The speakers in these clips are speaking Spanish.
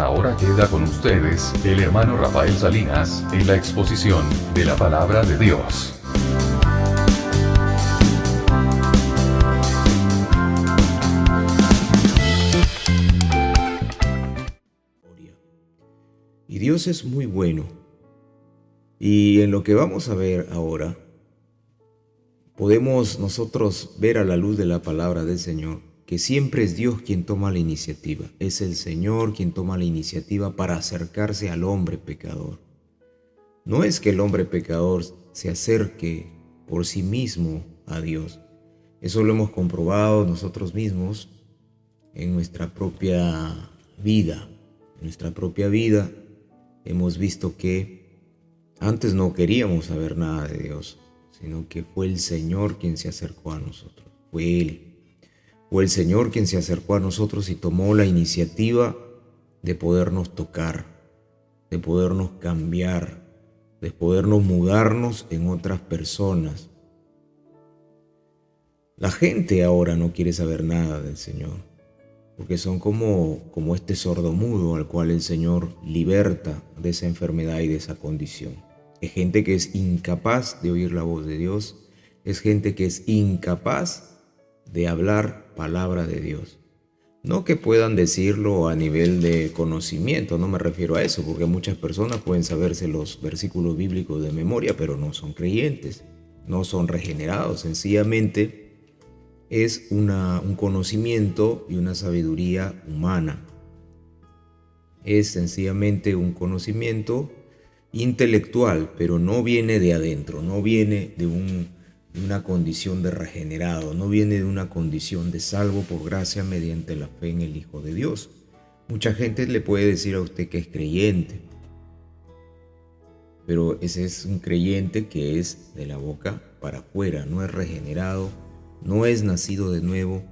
Ahora queda con ustedes, el hermano Rafael Salinas, en la exposición de la palabra de Dios. Y Dios es muy bueno. Y en lo que vamos a ver ahora, podemos nosotros ver a la luz de la palabra del Señor que siempre es Dios quien toma la iniciativa. Es el Señor quien toma la iniciativa para acercarse al hombre pecador. No es que el hombre pecador se acerque por sí mismo a Dios. Eso lo hemos comprobado nosotros mismos en nuestra propia vida. En nuestra propia vida hemos visto que antes no queríamos saber nada de Dios, sino que fue el Señor quien se acercó a nosotros. Fue Él. Fue el Señor quien se acercó a nosotros y tomó la iniciativa de podernos tocar, de podernos cambiar, de podernos mudarnos en otras personas. La gente ahora no quiere saber nada del Señor, porque son como este sordomudo al cual el Señor liberta de esa enfermedad y de esa condición. Es gente que es incapaz de oír la voz de Dios, es gente que es incapaz de hablar palabra de Dios. No que puedan decirlo a nivel de conocimiento, no me refiero a eso, porque muchas personas pueden saberse los versículos bíblicos de memoria, pero no son creyentes, no son regenerados, sencillamente es un conocimiento y una sabiduría humana. Es sencillamente un conocimiento intelectual, pero no viene de adentro, no viene de una condición de regenerado, no viene de una condición de salvo por gracia mediante la fe en el Hijo de Dios. Mucha gente le puede decir a usted que es creyente, pero ese es un creyente que es de la boca para afuera, no es regenerado, no es nacido de nuevo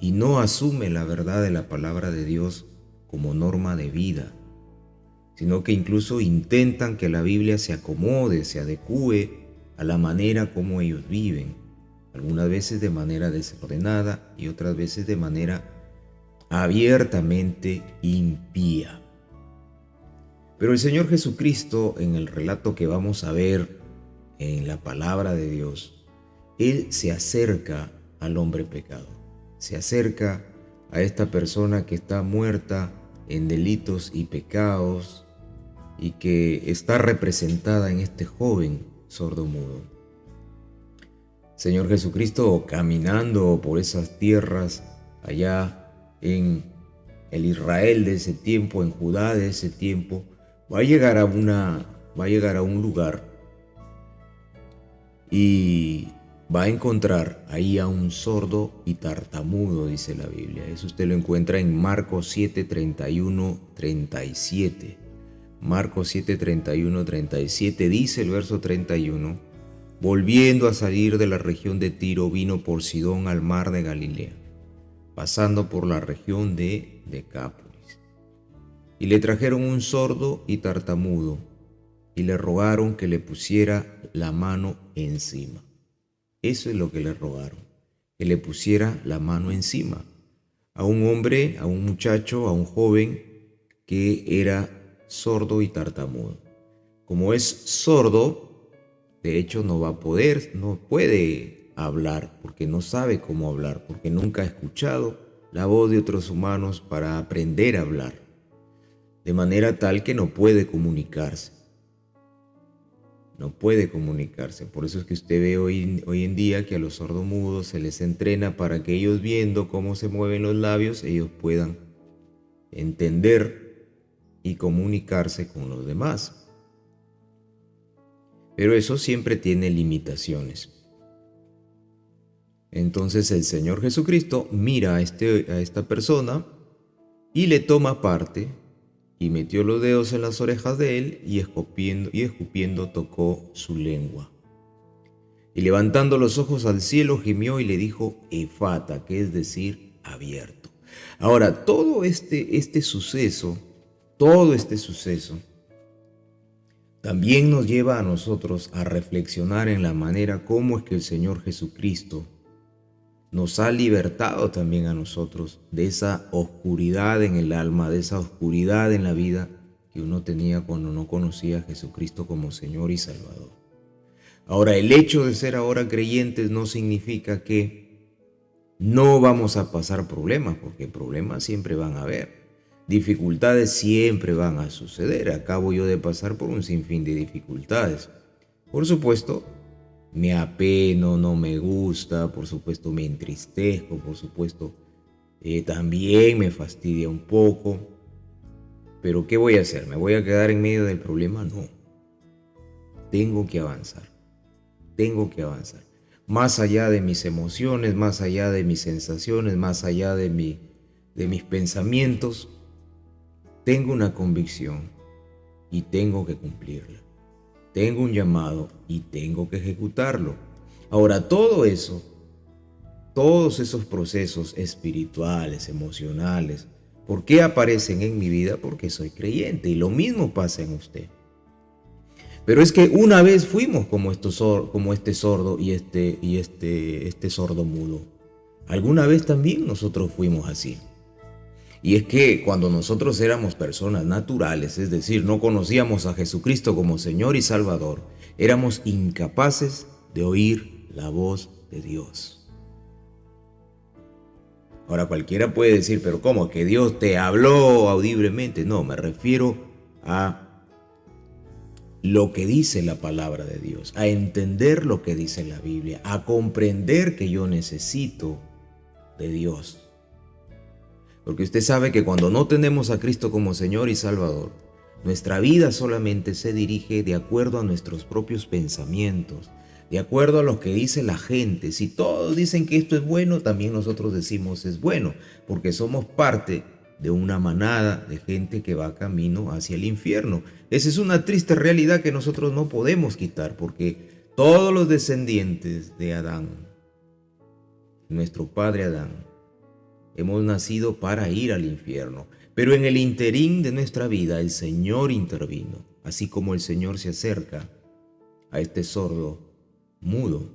y no asume la verdad de la palabra de Dios como norma de vida, sino que incluso intentan que la Biblia se acomode, se adecúe a la manera como ellos viven, algunas veces de manera desordenada y otras veces de manera abiertamente impía. Pero el Señor Jesucristo, en el relato que vamos a ver en la palabra de Dios, Él se acerca al hombre pecador, se acerca a esta persona que está muerta en delitos y pecados y que está representada en este joven sordomudo. Señor Jesucristo, caminando por esas tierras allá en el Israel de ese tiempo, en Judá de ese tiempo, va a llegar a un lugar y va a encontrar ahí a un sordo y tartamudo, dice la Biblia. Eso usted lo encuentra en Marcos 7, 31, 37. Marcos 7, 31, 37 dice el verso 31: volviendo a salir de la región de Tiro, vino por Sidón al mar de Galilea, pasando por la región de Decápolis. Y le trajeron un sordo y tartamudo, y le rogaron que le pusiera la mano encima. Eso es lo que le rogaron, que le pusiera la mano encima. A un hombre, a un muchacho, a un joven que era sordo y tartamudo. Como es sordo, de hecho no puede hablar, porque no sabe cómo hablar, porque nunca ha escuchado la voz de otros humanos para aprender a hablar, de manera tal que no puede comunicarse. No puede comunicarse. Por eso es que usted ve hoy en día que a los sordomudos se les entrena para que ellos, viendo cómo se mueven los labios, ellos puedan entender y comunicarse con los demás. Pero eso siempre tiene limitaciones. Entonces el Señor Jesucristo mira a esta persona y le toma aparte y metió los dedos en las orejas de él y escupiendo tocó su lengua. Y levantando los ojos al cielo gimió y le dijo Efata, que es decir, abierto. Ahora, todo este suceso también nos lleva a nosotros a reflexionar en la manera como es que el Señor Jesucristo nos ha libertado también a nosotros de esa oscuridad en el alma, de esa oscuridad en la vida que uno tenía cuando no conocía a Jesucristo como Señor y Salvador. Ahora, el hecho de ser ahora creyentes no significa que no vamos a pasar problemas, porque problemas siempre van a haber. Dificultades siempre van a suceder. Acabo yo de pasar por un sinfín de dificultades. Por supuesto, me apeno, no me gusta, por supuesto me entristezco, por supuesto también me fastidia un poco. Pero ¿qué voy a hacer? ¿Me voy a quedar en medio del problema? No. Tengo que avanzar. Tengo que avanzar. Más allá de mis emociones, más allá de mis sensaciones, más allá de mis pensamientos, tengo una convicción y tengo que cumplirla. Tengo un llamado y tengo que ejecutarlo. Ahora, todo eso, todos esos procesos espirituales, emocionales, ¿por qué aparecen en mi vida? Porque soy creyente, y lo mismo pasa en usted. Pero es que una vez fuimos como este sordo y este sordo mudo. Alguna vez también nosotros fuimos así. Y es que cuando nosotros éramos personas naturales, es decir, no conocíamos a Jesucristo como Señor y Salvador, éramos incapaces de oír la voz de Dios. Ahora cualquiera puede decir, pero ¿cómo? ¿Que Dios te habló audiblemente? No, me refiero a lo que dice la palabra de Dios, a entender lo que dice la Biblia, a comprender que yo necesito de Dios. Porque usted sabe que cuando no tenemos a Cristo como Señor y Salvador, nuestra vida solamente se dirige de acuerdo a nuestros propios pensamientos, de acuerdo a lo que dice la gente. Si todos dicen que esto es bueno, también nosotros decimos es bueno, porque somos parte de una manada de gente que va camino hacia el infierno. Esa es una triste realidad que nosotros no podemos quitar, porque todos los descendientes de Adán, nuestro padre Adán, hemos nacido para ir al infierno. Pero en el interín de nuestra vida el Señor intervino, así como el Señor se acerca a este sordo mudo,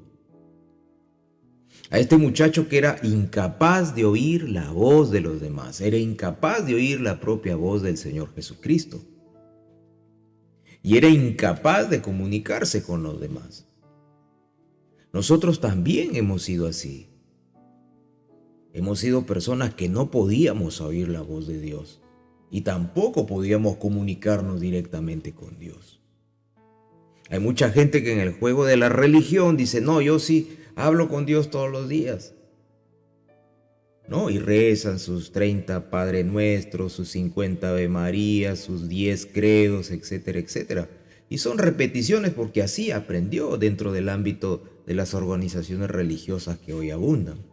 a este muchacho que era incapaz de oír la voz de los demás, era incapaz de oír la propia voz del Señor Jesucristo, y era incapaz de comunicarse con los demás. Nosotros también hemos sido así. Hemos sido personas que no podíamos oír la voz de Dios y tampoco podíamos comunicarnos directamente con Dios. Hay mucha gente que en el juego de la religión dice, no, yo sí hablo con Dios todos los días. ¿No? Y rezan sus 30 Padre Nuestros, sus 50 Ave Marías, sus 10 credos, etcétera, etcétera. Y son repeticiones porque así aprendió dentro del ámbito de las organizaciones religiosas que hoy abundan.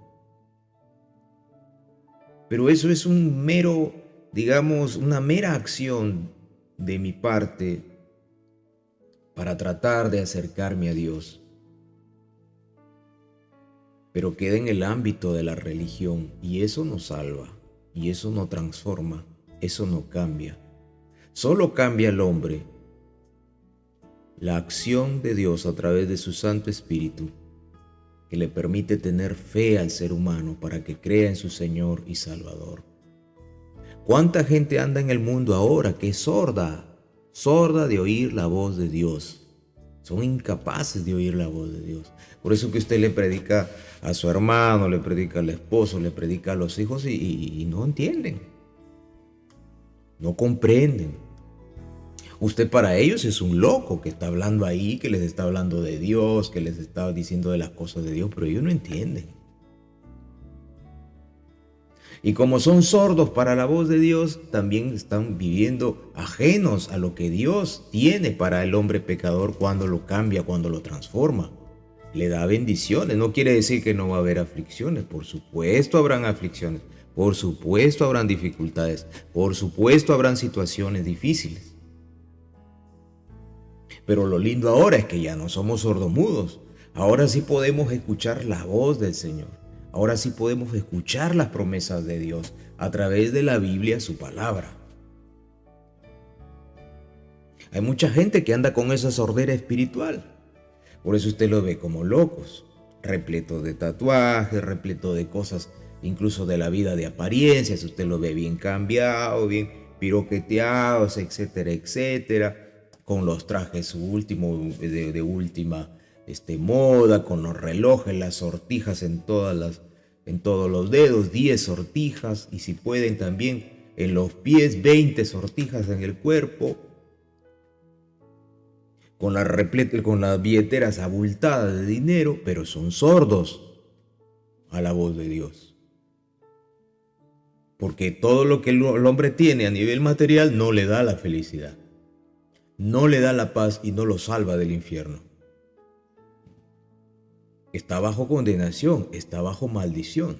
Pero eso es un mero, digamos, una mera acción de mi parte para tratar de acercarme a Dios. Pero queda en el ámbito de la religión y eso no salva, y eso no transforma, eso no cambia. Solo cambia el hombre la acción de Dios a través de su Santo Espíritu, que le permite tener fe al ser humano para que crea en su Señor y Salvador. ¿Cuánta gente anda en el mundo ahora que es sorda de oír la voz de Dios? Son incapaces de oír la voz de Dios. Por eso que usted le predica a su hermano, le predica al esposo, le predica a los hijos y no entienden, no comprenden. Usted para ellos es un loco que está hablando ahí, que les está hablando de Dios, que les está diciendo de las cosas de Dios, pero ellos no entienden. Y como son sordos para la voz de Dios, también están viviendo ajenos a lo que Dios tiene para el hombre pecador cuando lo cambia, cuando lo transforma. Le da bendiciones. No quiere decir que no va a haber aflicciones. Por supuesto habrán aflicciones. Por supuesto habrán dificultades. Por supuesto habrán situaciones difíciles. Pero lo lindo ahora es que ya no somos sordomudos. Ahora sí podemos escuchar la voz del Señor. Ahora sí podemos escuchar las promesas de Dios a través de la Biblia, su palabra. Hay mucha gente que anda con esa sordera espiritual. Por eso usted los ve como locos. repleto de tatuajes, repleto de cosas, incluso de la vida de apariencias. Usted lo ve bien cambiado, bien piroqueteados, etcétera, etcétera, con los trajes de última moda, con los relojes, las sortijas en todos los dedos, 10 sortijas, y si pueden también en los pies, 20 sortijas en el cuerpo, con las billeteras abultadas de dinero, pero son sordos a la voz de Dios. Porque todo lo que el hombre tiene a nivel material no le da la felicidad, no le da la paz y no lo salva del infierno. Está bajo condenación, está bajo maldición.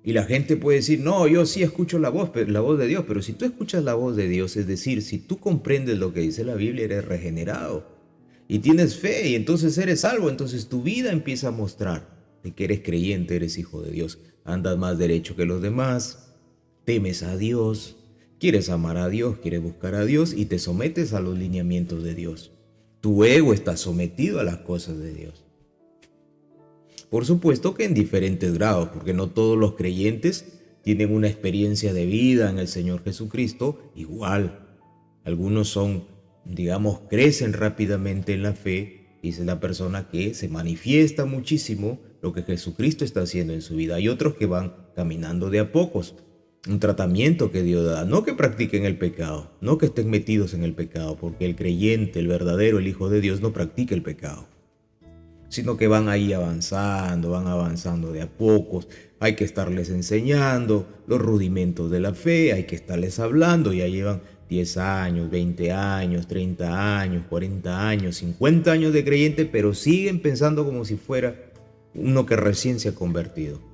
Y la gente puede decir, no, yo sí escucho la voz de Dios, pero si tú escuchas la voz de Dios, es decir, si tú comprendes lo que dice la Biblia, eres regenerado y tienes fe y entonces eres salvo, entonces tu vida empieza a mostrar de que eres creyente, eres hijo de Dios, andas más derecho que los demás, temes a Dios, quieres amar a Dios, quieres buscar a Dios y te sometes a los lineamientos de Dios. Tu ego está sometido a las cosas de Dios. Por supuesto que en diferentes grados, porque no todos los creyentes tienen una experiencia de vida en el Señor Jesucristo igual. Algunos crecen rápidamente en la fe, y es la persona que se manifiesta muchísimo lo que Jesucristo está haciendo en su vida. Hay otros que van caminando de a pocos. Un tratamiento que Dios da, no que practiquen el pecado, no que estén metidos en el pecado, porque el creyente, el verdadero, el Hijo de Dios no practica el pecado, sino que van ahí avanzando de a pocos. Hay que estarles enseñando los rudimentos de la fe, hay que estarles hablando. Ya llevan 10 años, 20 años, 30 años, 40 años, 50 años de creyente, pero siguen pensando como si fuera uno que recién se ha convertido.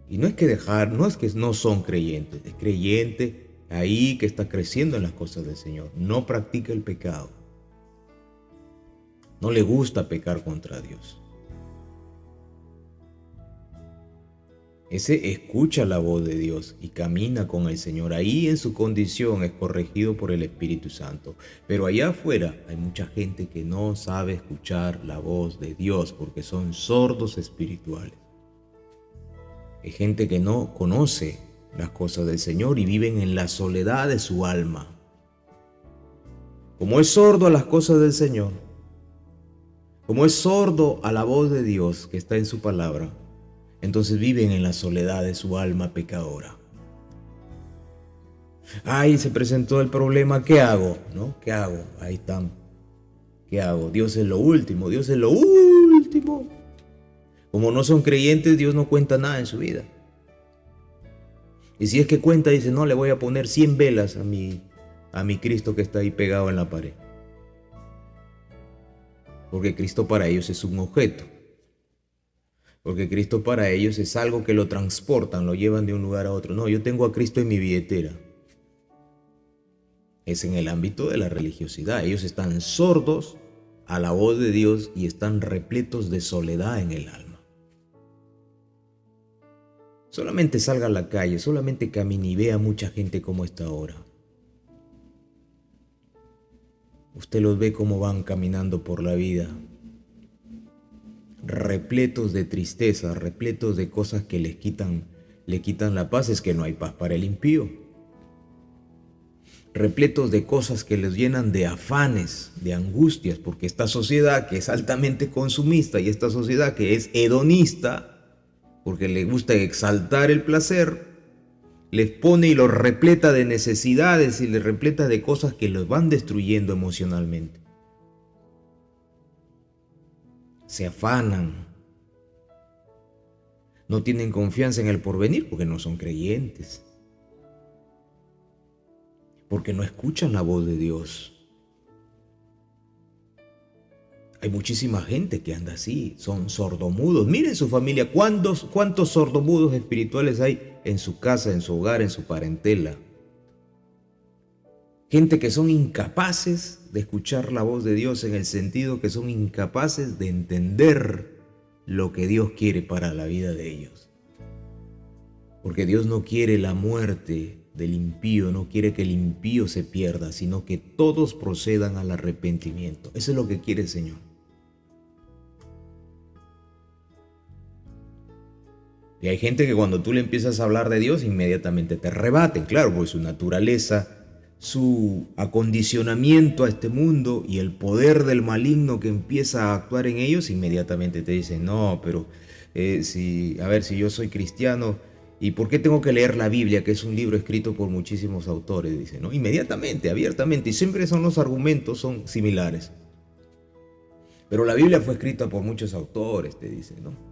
Y no es que no son creyentes, es creyente ahí que está creciendo en las cosas del Señor. No practica el pecado. No le gusta pecar contra Dios. Ese escucha la voz de Dios y camina con el Señor. Ahí en su condición es corregido por el Espíritu Santo. Pero allá afuera hay mucha gente que no sabe escuchar la voz de Dios porque son sordos espirituales. Hay gente que no conoce las cosas del Señor y viven en la soledad de su alma. Como es sordo a las cosas del Señor, como es sordo a la voz de Dios que está en su palabra, entonces viven en la soledad de su alma pecadora. Ay, se presentó el problema, ¿qué hago? ¿No? ¿Qué hago? Ahí están. ¿Qué hago? Dios es lo último, Dios es lo último. Como no son creyentes, Dios no cuenta nada en su vida. Y si es que cuenta, dice, no, le voy a poner 100 velas a mi Cristo que está ahí pegado en la pared. Porque Cristo para ellos es un objeto. Porque Cristo para ellos es algo que lo transportan, lo llevan de un lugar a otro. No, yo tengo a Cristo en mi billetera. Es en el ámbito de la religiosidad. Ellos están sordos a la voz de Dios y están repletos de soledad en el alma. Solamente salga a la calle, solamente camine y vea mucha gente como está ahora. Usted los ve cómo van caminando por la vida, repletos de tristeza, repletos de cosas que le quitan la paz. Es que no hay paz para el impío. Repletos de cosas que les llenan de afanes, de angustias, porque esta sociedad que es altamente consumista y esta sociedad que es hedonista, porque le gusta exaltar el placer, les pone y los repleta de necesidades y les repleta de cosas que los van destruyendo emocionalmente. Se afanan. No tienen confianza en el porvenir porque no son creyentes. Porque no escuchan la voz de Dios. Hay muchísima gente que anda así, son sordomudos. Miren su familia, ¿cuántos sordomudos espirituales hay en su casa, en su hogar, en su parentela? Gente que son incapaces de escuchar la voz de Dios, en el sentido que son incapaces de entender lo que Dios quiere para la vida de ellos. Porque Dios no quiere la muerte del impío, no quiere que el impío se pierda, sino que todos procedan al arrepentimiento. Eso es lo que quiere el Señor. Y hay gente que cuando tú le empiezas a hablar de Dios, inmediatamente te rebaten, claro, pues su naturaleza, su acondicionamiento a este mundo y el poder del maligno que empieza a actuar en ellos, inmediatamente te dicen, no, pero si yo soy cristiano, ¿y por qué tengo que leer la Biblia, que es un libro escrito por muchísimos autores? Dice, ¿no? Inmediatamente, abiertamente, y siempre los argumentos son similares. Pero la Biblia fue escrita por muchos autores, te dicen, ¿no?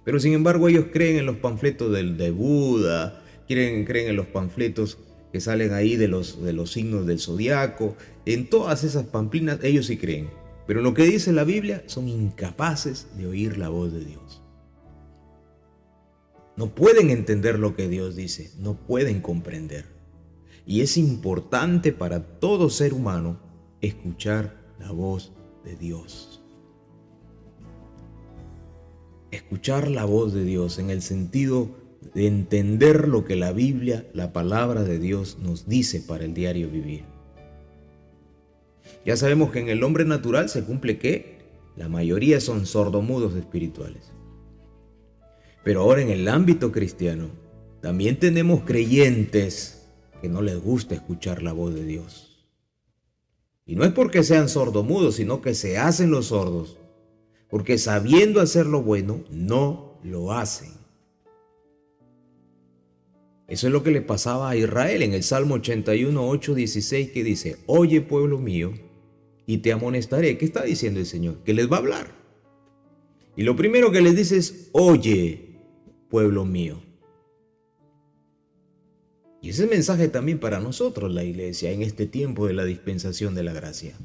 Pero sin embargo ellos creen en los panfletos de Buda, creen en los panfletos que salen ahí de los signos del zodiaco, en todas esas pamplinas ellos sí creen. Pero en lo que dice la Biblia son incapaces de oír la voz de Dios. No pueden entender lo que Dios dice, no pueden comprender. Y es importante para todo ser humano escuchar la voz de Dios. Escuchar la voz de Dios en el sentido de entender lo que la Biblia, la palabra de Dios, nos dice para el diario vivir. Ya sabemos que en el hombre natural se cumple que la mayoría son sordomudos espirituales. Pero ahora en el ámbito cristiano también tenemos creyentes que no les gusta escuchar la voz de Dios. Y no es porque sean sordomudos, sino que se hacen los sordos, porque sabiendo hacer lo bueno, no lo hacen. Eso es lo que le pasaba a Israel en el Salmo 81, 8, 16, que dice, oye pueblo mío, y te amonestaré. ¿Qué está diciendo el Señor? Que les va a hablar. Y lo primero que les dice es, oye pueblo mío. Y ese mensaje también para nosotros, la iglesia, en este tiempo de la dispensación de la gracia.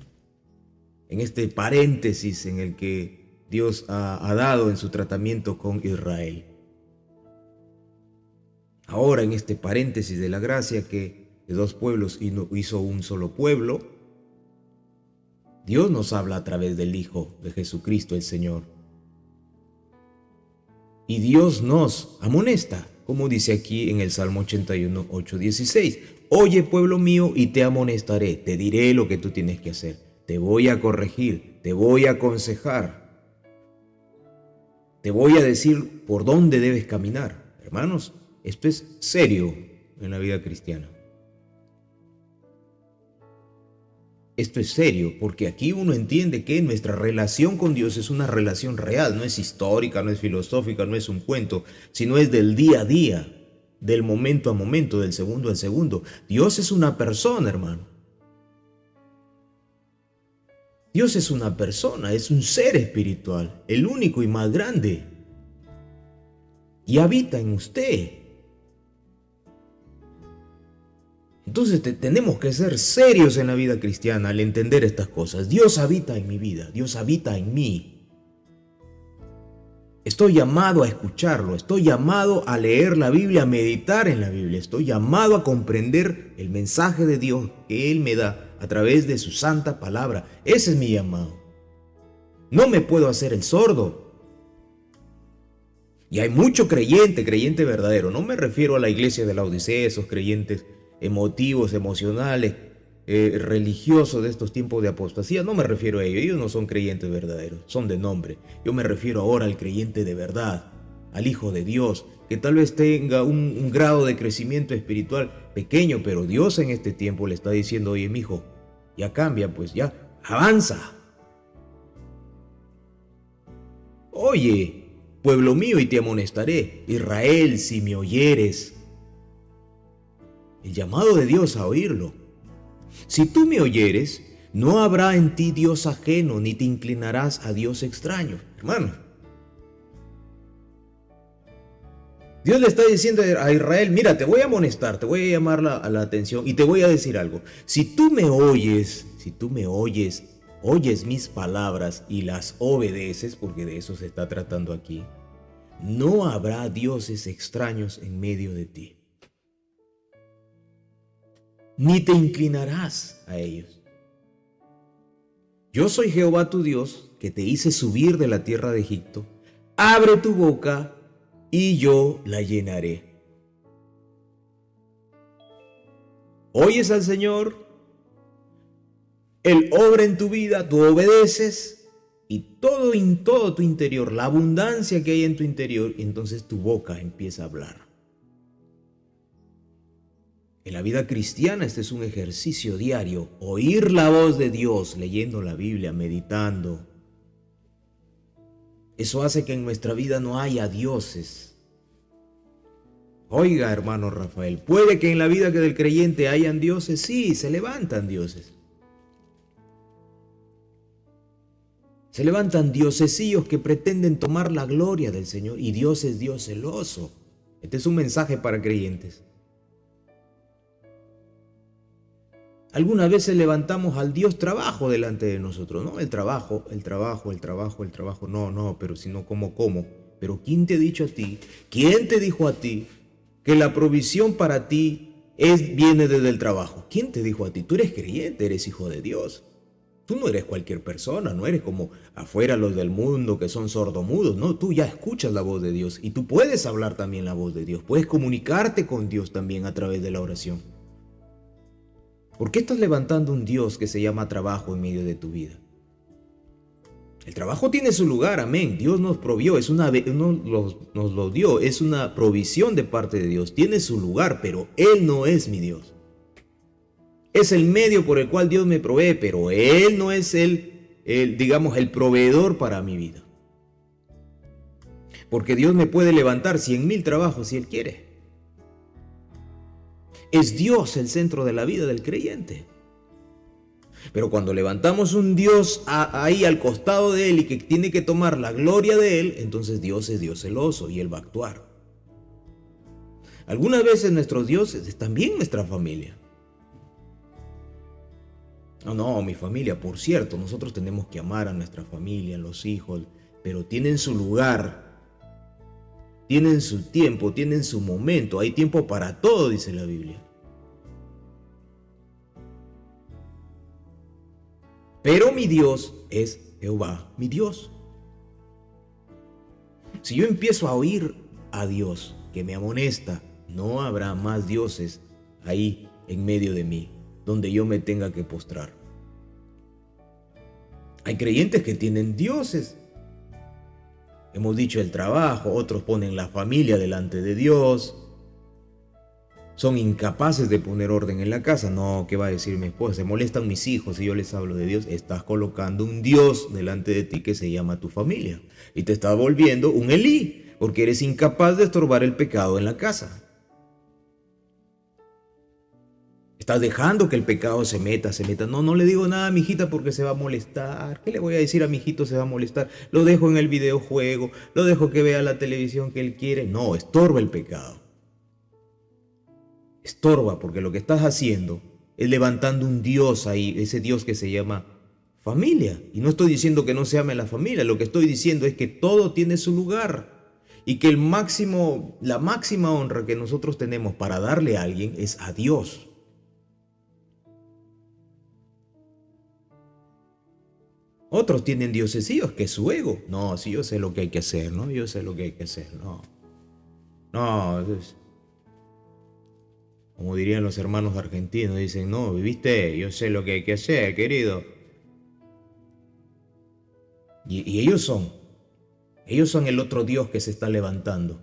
En este paréntesis en el que Dios ha dado en su tratamiento con Israel. Ahora en este paréntesis de la gracia que de dos pueblos hizo un solo pueblo, Dios nos habla a través del Hijo de Jesucristo el Señor. Y Dios nos amonesta, como dice aquí en el Salmo 81, 8, 16. Oye pueblo mío y te amonestaré, te diré lo que tú tienes que hacer. Te voy a corregir, te voy a aconsejar. Te voy a decir por dónde debes caminar. Hermanos, esto es serio en la vida cristiana. Esto es serio porque aquí uno entiende que nuestra relación con Dios es una relación real, no es histórica, no es filosófica, no es un cuento, sino es del día a día, del momento a momento, del segundo al segundo. Dios es una persona, hermano. Dios es una persona, es un ser espiritual, el único y más grande. Y habita en usted. Entonces tenemos que ser serios en la vida cristiana al entender estas cosas. Dios habita en mi vida, Dios habita en mí. Estoy llamado a escucharlo, estoy llamado a leer la Biblia, a meditar en la Biblia, estoy llamado a comprender el mensaje de Dios que Él me da a través de su santa palabra. Ese es mi llamado. No me puedo hacer el sordo. Y hay mucho creyente verdadero. No me refiero a la iglesia de la Odisea, esos creyentes emotivos, emocionales, religiosos de estos tiempos de apostasía. No me refiero a ellos. Ellos no son creyentes verdaderos, son de nombre. Yo me refiero ahora al creyente de verdad, al Hijo de Dios, que tal vez tenga un grado de crecimiento espiritual pequeño, pero Dios en este tiempo le está diciendo, oye, mijo, ya cambia, pues ya, avanza. Oye, pueblo mío, y te amonestaré. Israel, si me oyeres. El llamado de Dios a oírlo. Si tú me oyeres, no habrá en ti Dios ajeno, ni te inclinarás a Dios extraño. Hermano, Dios le está diciendo a Israel, mira, te voy a amonestar, te voy a llamar a la atención y te voy a decir algo. Si tú me oyes, oyes mis palabras y las obedeces, porque de eso se está tratando aquí, no habrá dioses extraños en medio de ti, ni te inclinarás a ellos. Yo soy Jehová tu Dios, que te hice subir de la tierra de Egipto. Abre tu boca y yo la llenaré. oyes al Señor, Él obra en tu vida, tú obedeces y todo en todo tu interior, la abundancia que hay en tu interior, entonces tu boca empieza a hablar. En la vida cristiana este es un ejercicio diario, oír la voz de Dios, leyendo la Biblia, meditando. Eso hace que en nuestra vida no haya dioses. Oiga, hermano Rafael, ¿puede que en la vida del creyente hayan dioses? Sí, se levantan dioses. Se levantan diosecillos que pretenden tomar la gloria del Señor y Dios es Dios celoso. Este es un mensaje para creyentes. Algunas veces levantamos al Dios trabajo delante de nosotros, ¿no? El trabajo. No, pero si no, ¿cómo? Pero ¿quién te ha dicho a ti? ¿Quién te dijo a ti que la provisión para ti viene desde el trabajo? ¿Quién te dijo a ti? Tú eres creyente, eres hijo de Dios. Tú no eres cualquier persona, no eres como afuera los del mundo que son sordomudos, no, tú ya escuchas la voz de Dios y tú puedes hablar también la voz de Dios, puedes comunicarte con Dios también a través de la oración. ¿Por qué estás levantando un Dios que se llama trabajo en medio de tu vida? El trabajo tiene su lugar, amén. Dios nos provió, nos lo dio, es una provisión de parte de Dios. Tiene su lugar, pero Él no es mi Dios. Es el medio por el cual Dios me provee, pero Él no es el proveedor para mi vida. Porque Dios me puede levantar 100,000 trabajos si Él quiere. Es Dios el centro de la vida del creyente. Pero cuando levantamos un Dios ahí al costado de Él y que tiene que tomar la gloria de Él, entonces Dios es Dios celoso y Él va a actuar. Algunas veces nuestros dioses es también nuestra familia. No, mi familia, por cierto, nosotros tenemos que amar a nuestra familia, a los hijos, pero tienen su lugar. Tienen su tiempo, tienen su momento. Hay tiempo para todo, dice la Biblia. Pero mi Dios es Jehová, mi Dios. Si yo empiezo a oír a Dios que me amonesta, no habrá más dioses ahí en medio de mí, donde yo me tenga que postrar. Hay creyentes que tienen dioses. Hemos dicho el trabajo, otros ponen la familia delante de Dios. Son incapaces de poner orden en la casa. No, ¿qué va a decir mi esposa? Se molestan mis hijos si yo les hablo de Dios. Estás colocando un Dios delante de ti que se llama tu familia. Y te estás volviendo un Elí, porque eres incapaz de estorbar el pecado en la casa. Estás dejando que el pecado se meta. No le digo nada a mi hijita porque se va a molestar. ¿Qué le voy a decir a mi hijito? Se va a molestar. Lo dejo en el videojuego. Lo dejo que vea la televisión que él quiere. No, estorba el pecado. Estorba porque lo que estás haciendo es levantando un Dios ahí. Ese Dios que se llama familia. Y no estoy diciendo que no se ame la familia. Lo que estoy diciendo es que todo tiene su lugar. Y que la máxima honra que nosotros tenemos para darle a alguien es a Dios. Otros tienen diosesíos, que es su ego. No, sí, yo sé lo que hay que hacer, ¿no? Yo sé lo que hay que hacer, no. No, como dirían los hermanos argentinos, dicen, no, viviste, yo sé lo que hay que hacer, querido. Y ellos son el otro Dios que se está levantando.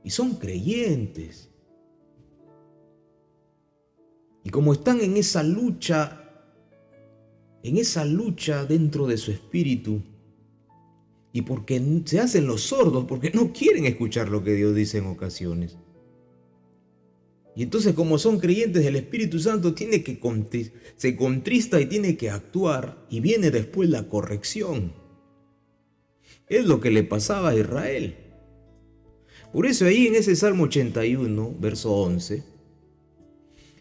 Y son creyentes. Y como están en esa lucha dentro de su espíritu, y porque se hacen los sordos, porque no quieren escuchar lo que Dios dice en ocasiones. Y entonces, como son creyentes, el Espíritu Santo se contrista y tiene que actuar, y viene después la corrección. Es lo que le pasaba a Israel. Por eso ahí en ese Salmo 81, verso 11,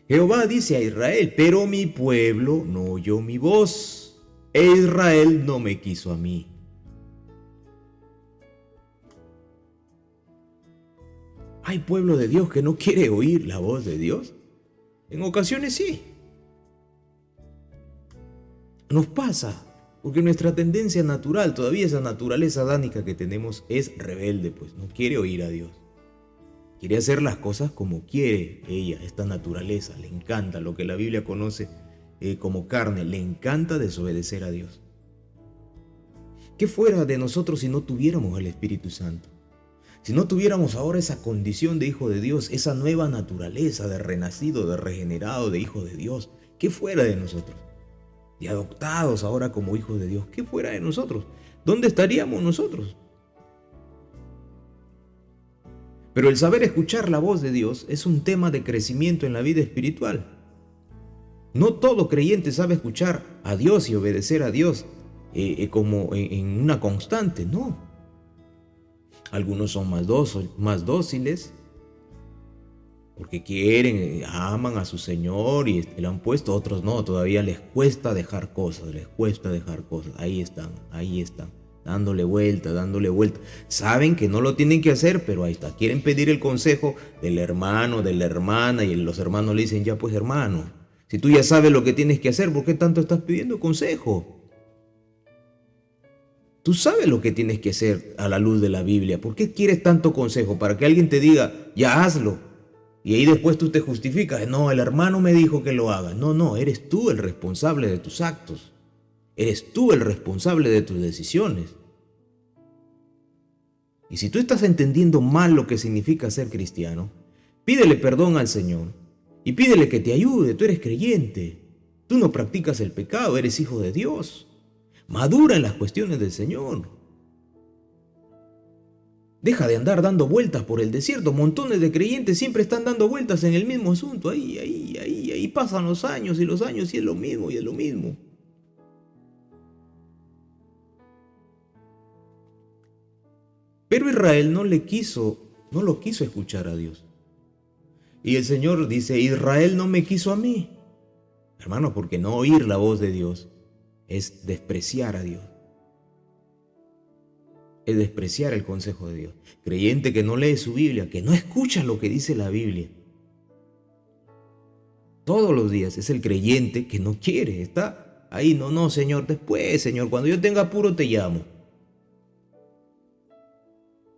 Jehová dice a Israel, pero mi pueblo no oyó mi voz, e Israel no me quiso a mí. ¿Hay pueblo de Dios que no quiere oír la voz de Dios? En ocasiones sí. Nos pasa, porque nuestra tendencia natural, todavía esa naturaleza adánica que tenemos es rebelde, pues no quiere oír a Dios. Quiere hacer las cosas como quiere ella, esta naturaleza. Le encanta lo que la Biblia conoce como carne. Le encanta desobedecer a Dios. ¿Qué fuera de nosotros si no tuviéramos al Espíritu Santo? Si no tuviéramos ahora esa condición de hijo de Dios, esa nueva naturaleza de renacido, de regenerado, de hijo de Dios. ¿Qué fuera de nosotros? De adoptados ahora como hijos de Dios. ¿Qué fuera de nosotros? ¿Dónde estaríamos nosotros? Pero el saber escuchar la voz de Dios es un tema de crecimiento en la vida espiritual. No todo creyente sabe escuchar a Dios y obedecer a Dios como en una constante, no. Algunos son más dóciles porque quieren, aman a su Señor y le han puesto, otros no, todavía les cuesta dejar cosas, ahí están, dándole vuelta. Saben que no lo tienen que hacer, pero ahí está, quieren pedir el consejo del hermano, de la hermana, y los hermanos le dicen, ya pues hermano, si tú ya sabes lo que tienes que hacer, ¿por qué tanto estás pidiendo consejo? Tú sabes lo que tienes que hacer a la luz de la Biblia. ¿Por qué quieres tanto consejo? Para que alguien te diga, ya hazlo. Y ahí después tú te justificas. No, el hermano me dijo que lo haga. No, eres tú el responsable de tus actos. Eres tú el responsable de tus decisiones. Y si tú estás entendiendo mal lo que significa ser cristiano, pídele perdón al Señor y pídele que te ayude. Tú eres creyente. Tú no practicas el pecado, eres hijo de Dios. Madura en las cuestiones del Señor. Deja de andar dando vueltas por el desierto. Montones de creyentes siempre están dando vueltas en el mismo asunto. Ahí pasan los años y es lo mismo. Pero Israel no lo quiso escuchar a Dios. Y el Señor dice, Israel no me quiso a mí. Hermanos, porque no oír la voz de Dios es despreciar a Dios. Es despreciar el consejo de Dios. Creyente que no lee su Biblia, que no escucha lo que dice la Biblia. Todos los días es el creyente que no quiere, está ahí, no, Señor, después, Señor, cuando yo tenga apuro te llamo.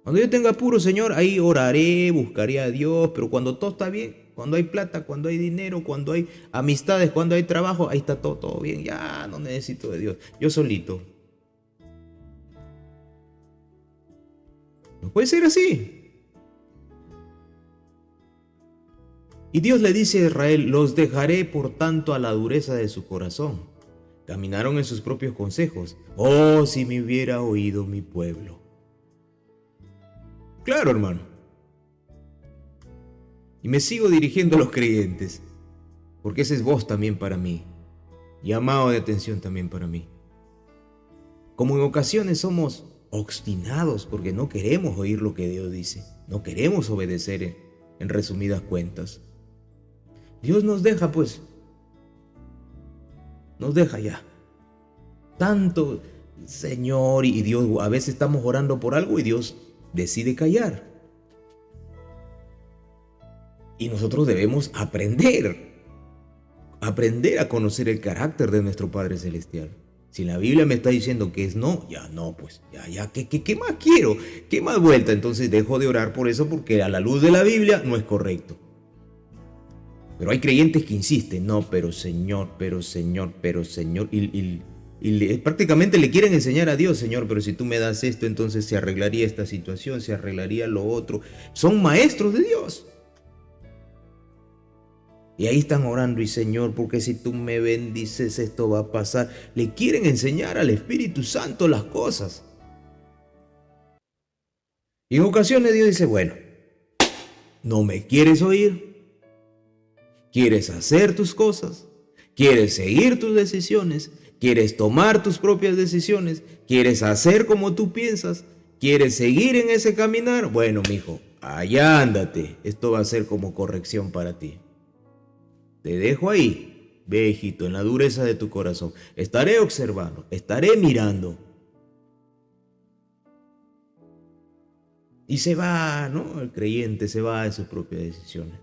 Cuando yo tenga apuro, Señor, ahí oraré, buscaré a Dios, pero cuando todo está bien, cuando hay plata, cuando hay dinero, cuando hay amistades, cuando hay trabajo, ahí está todo bien, ya no necesito de Dios, yo solito. No puede ser así. Y Dios le dice a Israel, los dejaré por tanto a la dureza de su corazón. Caminaron en sus propios consejos. Oh, si me hubiera oído mi pueblo. Claro, hermano. Y me sigo dirigiendo a los creyentes, porque esa es voz también para mí, llamado de atención también para mí. Como en ocasiones somos obstinados porque no queremos oír lo que Dios dice, no queremos obedecer en resumidas cuentas. Dios nos deja ya. Tanto, Señor, y Dios, a veces estamos orando por algo y Dios decide callar. Y nosotros debemos aprender a conocer el carácter de nuestro Padre Celestial. Si la Biblia me está diciendo que es no, ya no, pues, ya, ¿qué más quiero? ¿Qué más vuelta? Entonces dejo de orar por eso porque a la luz de la Biblia no es correcto. Pero hay creyentes que insisten, no, pero Señor, y prácticamente le quieren enseñar a Dios, Señor, pero si tú me das esto, entonces se arreglaría esta situación, se arreglaría lo otro. Son maestros de Dios. Y ahí están orando, y Señor, porque si tú me bendices, esto va a pasar. Le quieren enseñar al Espíritu Santo las cosas. Y en ocasiones Dios dice, bueno, ¿no me quieres oír? ¿Quieres hacer tus cosas? ¿Quieres seguir tus decisiones? ¿Quieres tomar tus propias decisiones? ¿Quieres hacer como tú piensas? ¿Quieres seguir en ese caminar? Bueno, mijo, allá ándate. Esto va a ser como corrección para ti. Te dejo ahí, ve, hijito, en la dureza de tu corazón. Estaré observando, estaré mirando. Y se va, ¿no? El creyente se va de sus propias decisiones.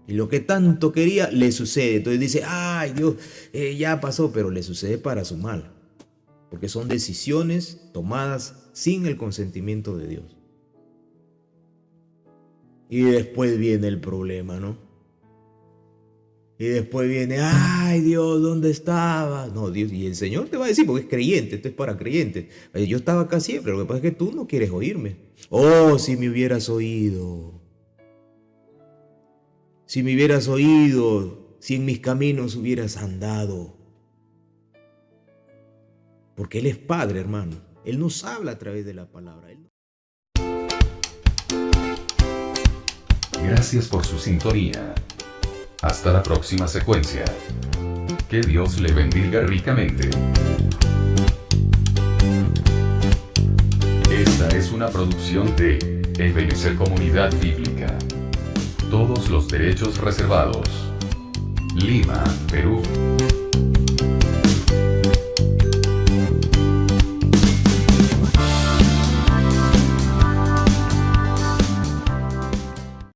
Y lo que tanto quería le sucede. Entonces dice, ay Dios, ya pasó, pero le sucede para su mal. Porque son decisiones tomadas sin el consentimiento de Dios. Y después viene el problema, ¿no? Y después viene, ay Dios, ¿dónde estaba? No, Dios, y el Señor te va a decir, porque es creyente, esto es para creyentes. Yo estaba acá siempre, lo que pasa es que tú no quieres oírme. Oh, si me hubieras oído. Si me hubieras oído, si en mis caminos hubieras andado. Porque Él es Padre, hermano. Él nos habla a través de la palabra. Gracias por su sintonía. Hasta la próxima secuencia. Que Dios le bendiga ricamente. Esta es una producción de Ebenezer Comunidad Bíblica. Todos los derechos reservados. Lima, Perú.